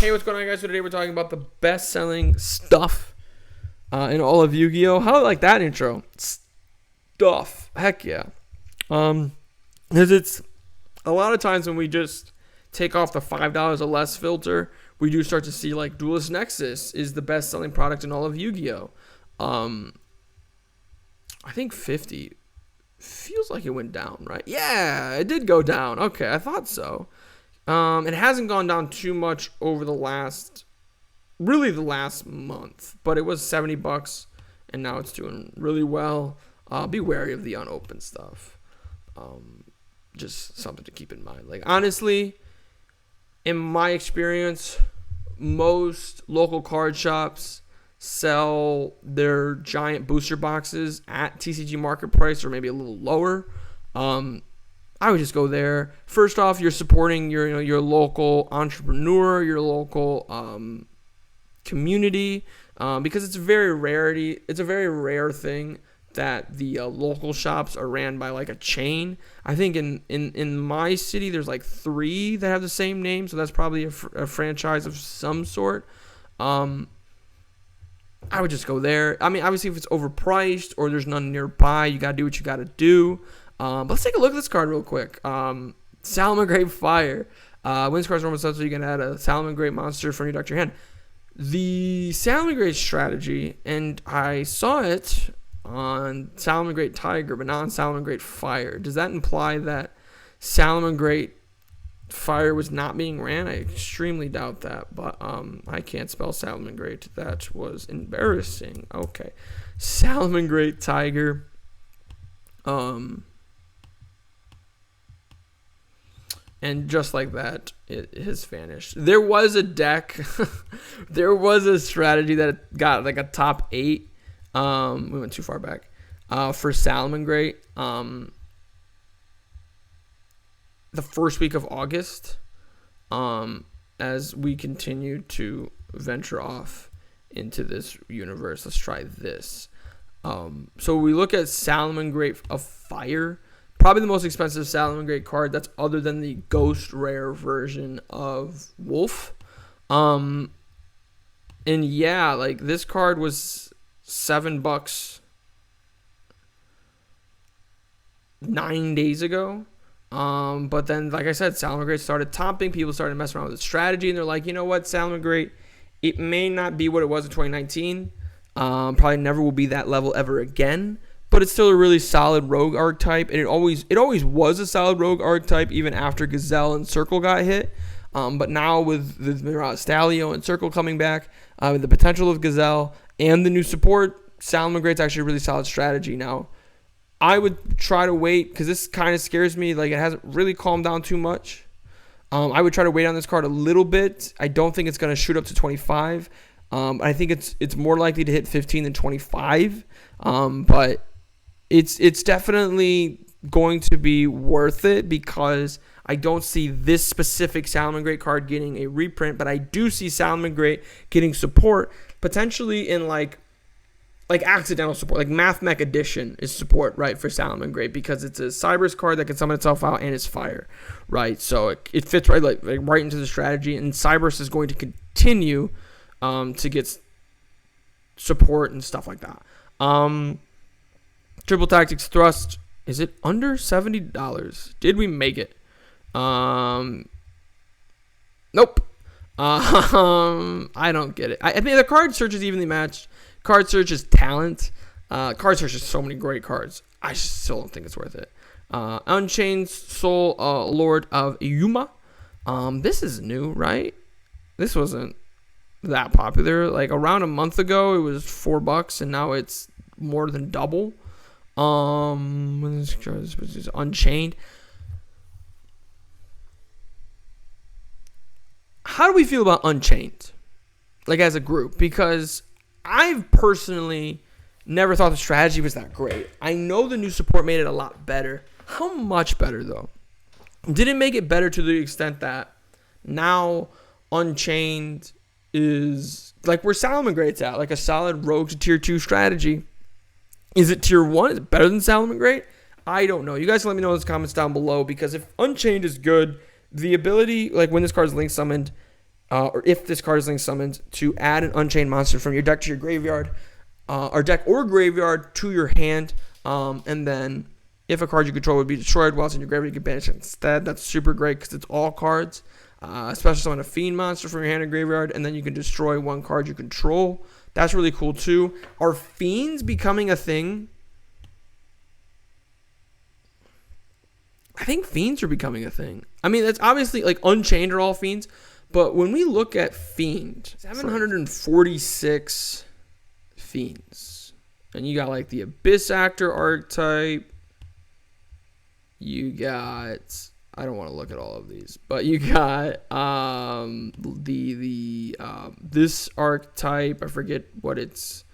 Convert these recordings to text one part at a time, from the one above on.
Hey, what's going on, guys? So today we're talking about the best-selling stuff in all of Yu-Gi-Oh! How do I like that intro? Stuff. Heck yeah. Because it's a lot of times when we just take off the $5 or less filter, we do start to see like Duelist Nexus is the best-selling product in all of Yu-Gi-Oh! I think 50 feels like it went down, right? Yeah, it did go down. Okay, I thought so. It hasn't gone down too much over the last month, but it was $70, and now it's doing really well. Be wary of the unopened stuff. Just something to keep in mind. Like, honestly, in my experience, most local card shops sell their giant booster boxes at TCG market price or maybe a little lower. I would just go there. First off, you're supporting your local entrepreneur, your local community, because it's a very rare thing that the local shops are ran by like a chain. I think in my city there's like 3 that have the same name, so that's probably a franchise of some sort. I would just go there. I mean, obviously if it's overpriced or there's none nearby, you gotta do what you gotta do. But let's take a look at this card real quick. Salamangreat Fire. When this card's normal substitute, you can add a Salamangreat monster from your deck to your hand. The Salamangreat strategy, and I saw it on Salamangreat Tiger, but not on Salamangreat Fire. Does that imply that Salamangreat Fire was not being ran? I extremely doubt that, but I can't spell Salamangreat. That was embarrassing. Okay. Salamangreat Tiger. And just like that, it has vanished. There was a deck, there was a strategy that got like a top 8. We went too far back. For Salamangreat, the first week of August, as we continue to venture off into this universe. Let's try this. So we look at Salamangreat of Fire. Probably the most expensive Salamangreat card that's other than the ghost rare version of Wolf. And yeah, like this card was $7 9 days ago. But then, like I said, Salamangreat started topping. People started messing around with the strategy, and they're like, you know what, Salamangreat, it may not be what it was in 2019. Probably never will be that level ever again. But it's still a really solid rogue archetype, and it always was a solid rogue archetype even after Gazelle and Circle got hit. But now with the Stallion and Circle coming back, with the potential of Gazelle and the new support, Salamangreat's actually a really solid strategy now. I would try to wait because this kind of scares me. Like, it hasn't really calmed down too much. I would try to wait on this card a little bit. I don't think it's going to shoot up to 25. I think it's more likely to hit 15 than 25. But it's definitely going to be worth it because I don't see this specific Salamangreat card getting a reprint, but I do see Salamangreat getting support potentially in like accidental support, like Math Mech Edition is support, right, for Salamangreat because it's a Cybers card that can summon itself out and it's fire, right? So it fits right like right into the strategy, and Cybers is going to continue to get support and stuff like that. Triple Tactics Thrust, is it under $70? Did we make it? Nope. I don't get it. I mean, the card search is evenly matched. Card search is talent. Card search is so many great cards. I still don't think it's worth it. Unchained Soul, Lord of Yuma. This is new, right? This wasn't that popular. Like around a month ago, it was $4, and now it's more than double. This is Unchained. How do we feel about Unchained, like as a group? Because I've personally never thought the strategy was that great. I know the new support made it a lot better. How much better, though? Did it make it better to the extent that now Unchained is like where Salamangreat's at, like a solid rogue to tier 2 strategy? Is it tier 1? Is it better than Salamangreat? I don't know. You guys can let me know in the comments down below, because if Unchained is good, the ability, like when this card is link summoned, or if this card is linked summoned, to add an Unchained monster from your deck to your graveyard, or deck or graveyard to your hand, and then if a card you control would be destroyed while it's in your graveyard, you can banish it instead. That's super great because it's all cards, especially summon a Fiend monster from your hand or graveyard, and then you can destroy one card you control. That's really cool too. Are Fiends becoming a thing? I think Fiends are becoming a thing. I mean, that's obviously like Unchained are all Fiends, but when we look at Fiend, 746 Fiends. And you got like the Abyss Actor archetype. You got, I don't want to look at all of these, but you got this archetype, I forget what it's,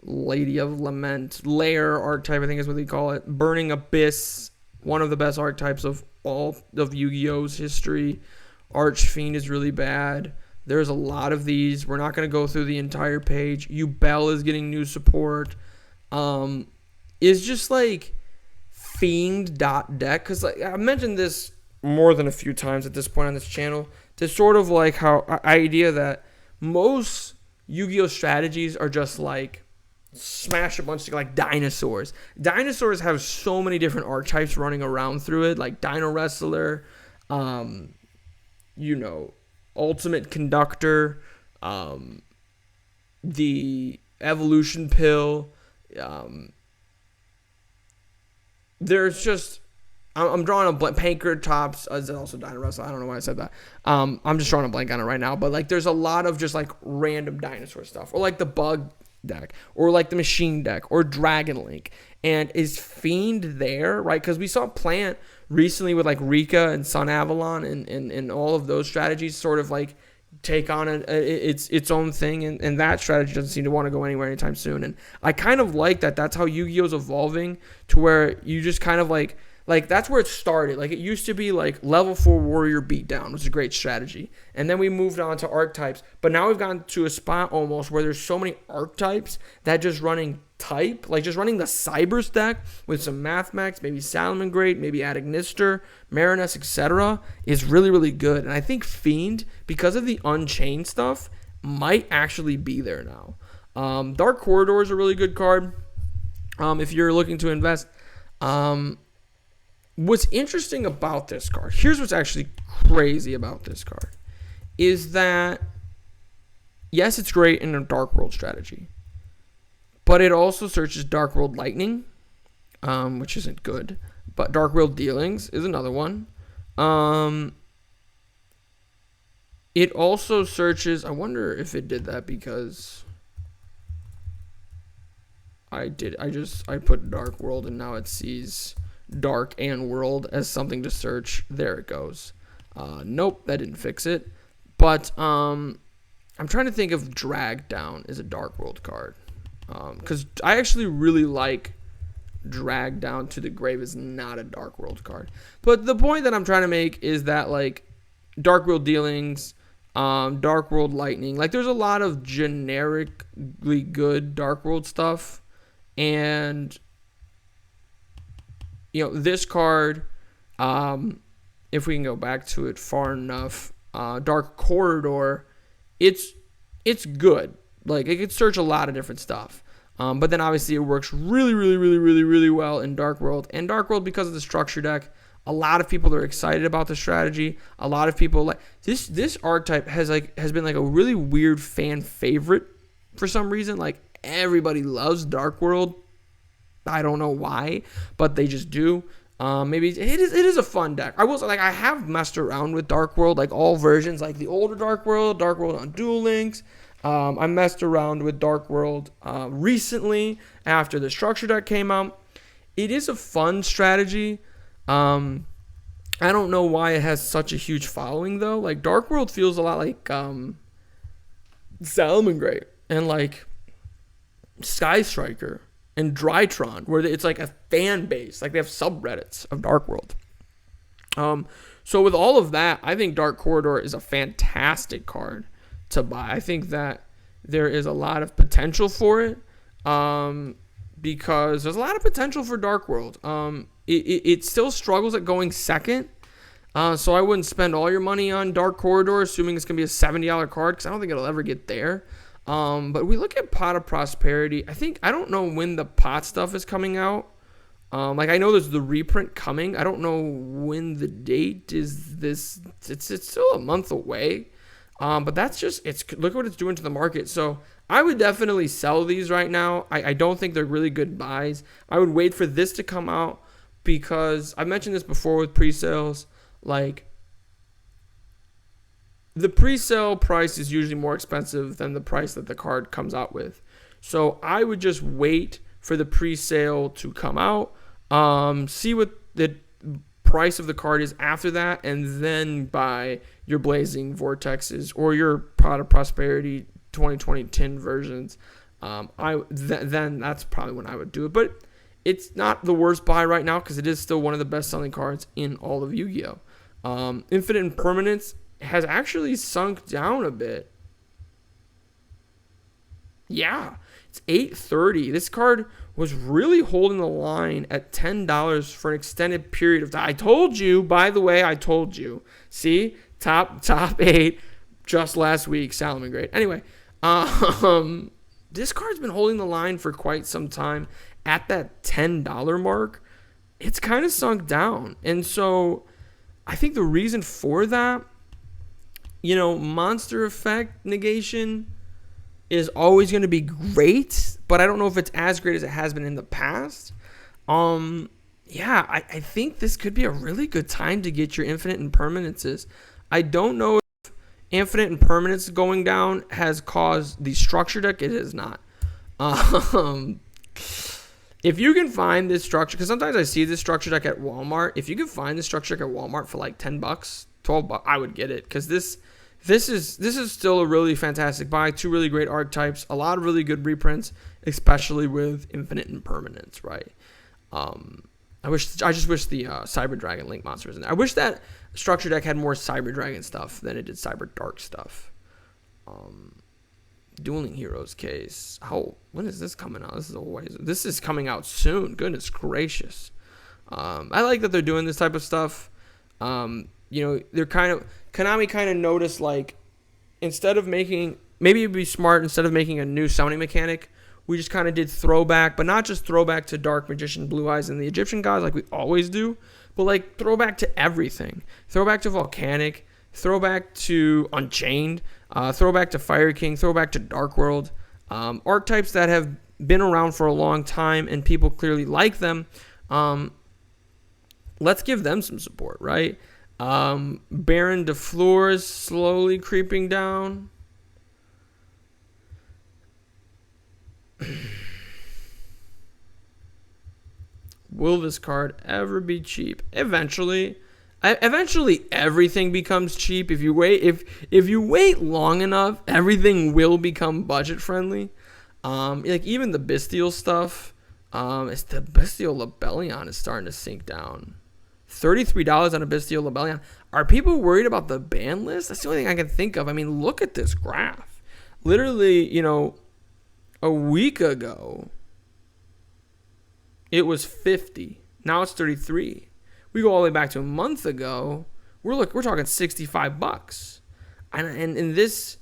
Lady of Lament, Lair archetype, I think is what they call it. Burning Abyss, one of the best archetypes of all of Yu-Gi-Oh's history. Archfiend is really bad. There's a lot of these. We're not going to go through the entire page. Yubel is getting new support. Is just like fiend.deck, because like I mentioned this more than a few times at this point on this channel. This sort of like how idea that most Yu-Gi-Oh strategies are just like smash a bunch of like dinosaurs. Dinosaurs have so many different archetypes running around through it, like Dino Wrestler, Ultimate Conductor, the Evolution Pill. There's just, I'm drawing a blank. Pankratops is also Dino Wrestler. I don't know why I said that. I'm just drawing a blank on it right now. But like, there's a lot of just like random dinosaur stuff, or like the Bug deck, or like the Machine deck, or Dragon Link. And is Fiend there, right? Because we saw Plant recently with like Rika and Sun Avalon and all of those strategies sort of like take on its own thing, and that strategy doesn't seem to want to go anywhere anytime soon. And I kind of like that. That's how Yu-Gi-Oh's evolving, to where you just kind of like that's where it started. Like, it used to be like level 4 warrior beatdown was a great strategy, and then we moved on to archetypes. But now we've gotten to a spot almost where there's so many archetypes that just running type, like just running the Cybers deck with some Mathmax, maybe Salamangreat, maybe Adagnister, Marinus, etc., is really, really good. And I think Fiend, because of the Unchained stuff, might actually be there now. Dark Corridor is a really good card if you're looking to invest. What's interesting about this card, here's what's actually crazy about this card, is that, yes, it's great in a Dark World strategy, but it also searches Dark World Lightning, which isn't good, but Dark World Dealings is another one. It also searches, I wonder if it did that because I put Dark World and now it sees Dark and World as something to search. There it goes. Nope, that didn't fix it. But I'm trying to think if Drag Down is a Dark World card. Because I actually really like Drag Down to the Grave is not a Dark World card. But the point that I'm trying to make is that like Dark World Dealings, Dark World Lightning, like there's a lot of generically good Dark World stuff. And this card, if we can go back to it far enough, Dark Corridor, it's good. Like, it could search a lot of different stuff. But then obviously it works really, really, really, really, really well in Dark World. And Dark World, because of the structure deck, a lot of people are excited about the strategy. A lot of people like this archetype has been like a really weird fan favorite for some reason. Like, everybody loves Dark World. I don't know why, but they just do. Maybe it is a fun deck. I will say, like, I have messed around with Dark World, like all versions, like the older Dark World on Duel Links. I messed around with Dark World recently after the structure deck came out. It is a fun strategy. I don't know why it has such a huge following though. Like, Dark World feels a lot like Salamangreat and like Sky Striker and Drytron, where it's like a fan base, like they have subreddits of Dark World. So with all of that, I think Dark Corridor is a fantastic card to buy. I think that there is a lot of potential for it, because there's a lot of potential for Dark World. It still struggles at going second, So I wouldn't spend all your money on Dark Corridor, assuming it's gonna be a $70 card, because I don't think it'll ever get there. But we look at Pot of Prosperity. I don't know when the pot stuff is coming out. Like I know there's the reprint coming. I don't know when the date is. It's still a month away. But that's just look what it's doing to the market. So I would definitely sell these right now. I don't think they're really good buys. I would wait for this to come out because I mentioned this before with pre-sales. Like the pre-sale price is usually more expensive than the price that the card comes out with. So I would just wait for the pre-sale to come out, see what the price of the card is after that, and then buy your Blazing Vortexes or your Pot of Prosperity 2020 tin versions. Then that's probably when I would do it. But it's not the worst buy right now because it is still one of the best-selling cards in all of Yu-Gi-Oh! Infinite Impermanence has actually sunk down a bit. Yeah, it's $8.30. This card was really holding the line at $10 for an extended period of time. I told you, by the way, I told you. See, top 8 just last week, Salomon Great. Anyway, this card's been holding the line for quite some time at that $10 mark. It's kind of sunk down, and so I think the reason for that, monster effect negation is always going to be great, but I don't know if it's as great as it has been in the past. I think this could be a really good time to get your Infinite Impermanences. I don't know if Infinite Impermanence going down has caused the structure deck. It is not. If you can find this structure, because sometimes I see this structure deck at Walmart. If you can find this structure deck at Walmart for like $10, $12, I would get it, because this is still a really fantastic buy. 2 really great archetypes, a lot of really good reprints, especially with Infinite Impermanence, right? I just wish the Cyber Dragon Link monster was in there. I wish that structure deck had more Cyber Dragon stuff than it did Cyber Dark stuff. Dueling Heroes case. When is this coming out? This is coming out soon. Goodness gracious. I like that they're doing this type of stuff. They're Konami kind of noticed, like, maybe it'd be smart, instead of making a new summoning mechanic, we just kind of did throwback, but not just throwback to Dark Magician, Blue Eyes, and the Egyptian gods like we always do, but like throwback to everything. Throwback to Volcanic, throwback to Unchained, throwback to Fire King, throwback to Dark World. Archetypes that have been around for a long time and people clearly like them. Let's give them some support, right? Baron de Fleur is slowly creeping down. Will this card ever be cheap? Eventually everything becomes cheap. If you wait long enough, everything will become budget friendly. Like even the Bestial stuff. It's the Bestial Lebellion is starting to sink down. $33 on a Bestial Lebellion. Are people worried about the ban list? That's the only thing I can think of. I mean, look at this graph. Literally, a week ago, it was 50. Now it's 33. We go all the way back to a month ago. We're talking $65. And in this,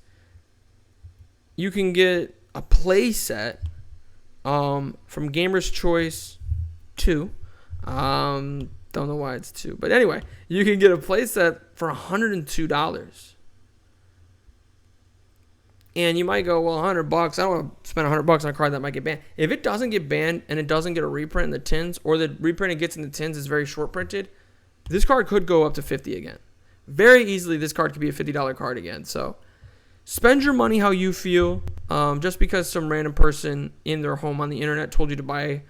you can get a play set from Gamer's Choice 2. Don't know why it's 2. But anyway, you can get a play set for $102. And you might go, well, $100. I don't want to spend $100 on a card that might get banned. If it doesn't get banned and it doesn't get a reprint in the tins, or the reprint it gets in the tins is very short printed, this card could go up to $50 again. Very easily, this card could be a $50 card again. So spend your money how you feel. Just because some random person in their home on the internet told you to buy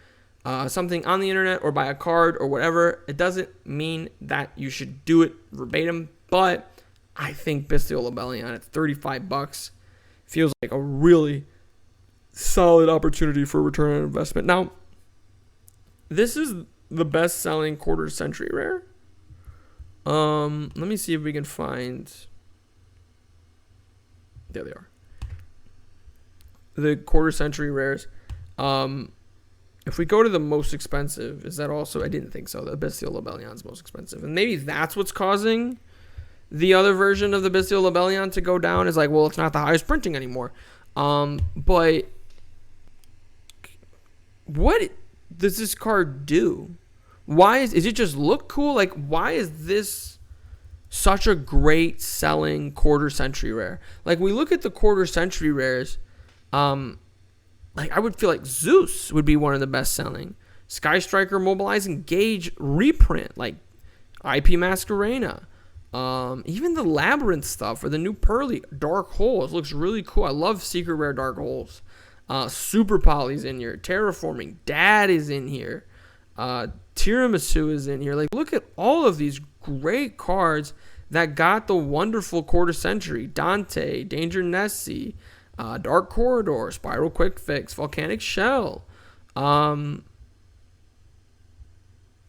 something on the internet or buy a card or whatever, it doesn't mean that you should do it verbatim. But I think Bestial Lebellion at $35 feels like a really solid opportunity for return on investment. Now, this is the best-selling quarter-century rare. Let me see if we can find... There they are. The quarter-century rares. If we go to the most expensive, is that also? I didn't think so. The Bestial Lobelion's most expensive. And maybe that's what's causing the other version of the Bestial Lobelion to go down. Is like, well, it's not the highest printing anymore. But what does this card do? Why is it just look cool? Like, why is this such a great selling quarter century rare? Like, we look at the quarter century rares, like, I would feel like Zeus would be one of the best selling. Sky Striker Mobilizing Gauge reprint, like IP Masquerena. Even the Labyrinth stuff or the new Pearly Dark Holes looks really cool. I love Secret Rare Dark Holes. Super Poly's in here. Terraforming Dad is in here. Tiramisu is in here. Like, look at all of these great cards that got the wonderful quarter century. Dante, Danger Nessie, Dark Corridor, Spiral Quick Fix, Volcanic Shell.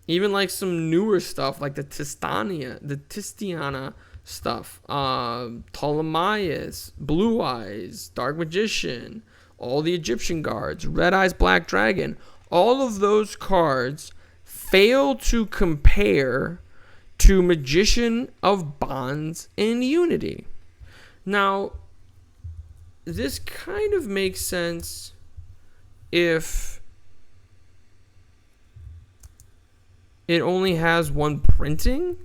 Even like some newer stuff like the Tistiana stuff. Ptolemaeus, Blue Eyes, Dark Magician, all the Egyptian Guards, Red Eyes Black Dragon. All of those cards fail to compare to Magician of Bonds and Unity. Now, this kind of makes sense if it only has one printing.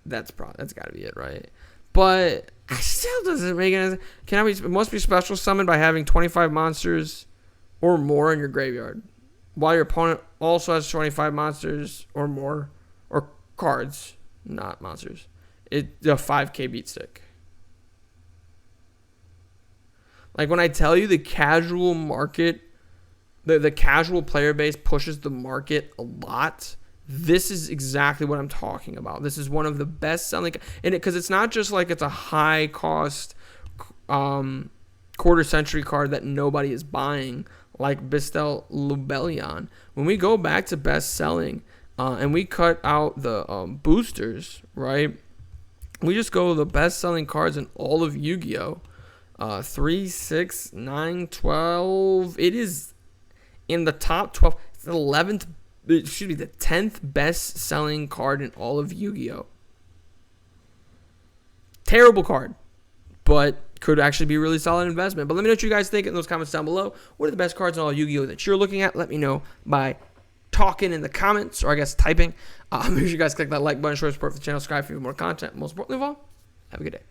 That's got to be it, right? But it still doesn't make any sense. It must be special summoned by having 25 monsters or more in your graveyard, while your opponent also has 25 monsters or more, or cards, not monsters. It's a 5k beat stick. Like, when I tell you the casual market, the casual player base pushes the market a lot, this is exactly what I'm talking about. This is one of the best selling, and because it's not just like it's a high cost quarter century card that nobody is buying, like Bestial Lobelion. When we go back to best selling, and we cut out the boosters, right? We just go the best selling cards in all of Yu-Gi-Oh! 3, 6, 9, 12. It is in the top 12. It's the 11th, excuse me, the 10th best selling card in all of Yu-Gi-Oh! Terrible card, but could actually be a really solid investment. But let me know what you guys think in those comments down below. What are the best cards in all of Yu-Gi-Oh! That you're looking at? Let me know by talking in the comments, or I guess typing. Make sure you guys click that like button, show your support for the channel, subscribe for more content. Most importantly of all, have a good day.